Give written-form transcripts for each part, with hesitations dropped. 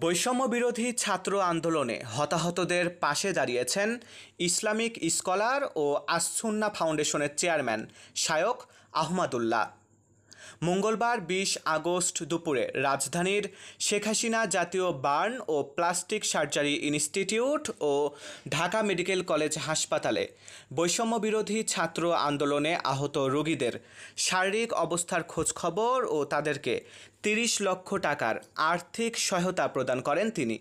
বৈষম্য বিরোধী ছাত্র আন্দোলনে হতাহতদের পাশে দাঁড়িয়েছেন ইসলামিক স্কলার ও আস-সুন্নাহ ফাউন্ডেশনের চেয়ারম্যান শায়খ আহমদুল্লাহ। মঙ্গলবার ২০ আগস্ট দুপুরে রাজধানীর শেখ হাসিনা জাতীয় বার্ন ও প্লাস্টিক সার্জারি ইনস্টিটিউট ও ঢাকা মেডিকেল কলেজ হাসপাতালে বৈষম্য বিরোধী ছাত্র আন্দোলনে আহত রোগীদের শারীরিক অবস্থার খোঁজখবর ও তাদেরকে ৩০ লক্ষ টাকার আর্থিক সহায়তা প্রদান করেন তিনি।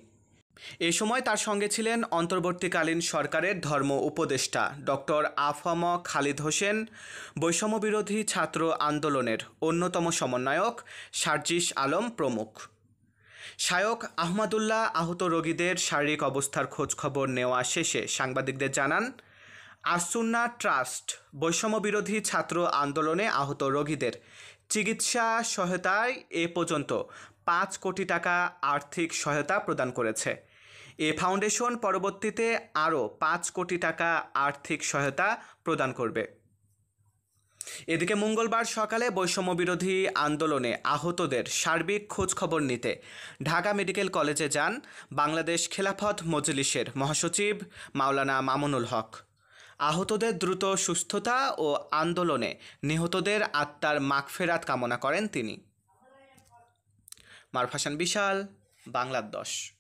এ সময় তার সঙ্গে ছিলেন অন্তর্বর্তীকালীন সরকারের ধর্ম উপদেষ্টা ডক্টর আ.ফ.ম. খালিদ হোসেন, বৈষম্যবিরোধী ছাত্র আন্দোলনের অন্যতম সমন্বয়ক সার্জিস আলম প্রমুখ। শায়খ আহমদুল্লাহ আহত রোগীদের শারীরিক অবস্থার খোঁজখবর নেওয়া শেষে সাংবাদিকদের জানান, আস-সুন্নাহ ট্রাস্ট বৈষম্যবিরোধী ছাত্র আন্দোলনে আহত রোগীদের চিকিৎসা সহায়তায় এ পর্যন্ত ৫ কোটি টাকা আর্থিক সহায়তা প্রদান করেছে। এ ফাউন্ডেশন পরবর্তীতে আরও ৫ কোটি টাকা আর্থিক সহায়তা প্রদান করবে। এদিকে মঙ্গলবার সকালে বৈষম্যবিরোধী আন্দোলনে আহতদের সার্বিক খোঁজখবর নিতে ঢাকা মেডিকেল কলেজে যান বাংলাদেশ খেলাফত মজলিসের মহাসচিব মাওলানা মামুনুল হক। আহতদের দ্রুত সুস্থতা ও আন্দোলনে নিহতদের আত্মার মাগফেরাত কামনা করেন তিনি। মারুফ হাসান বিশাল, বাংলার ১০।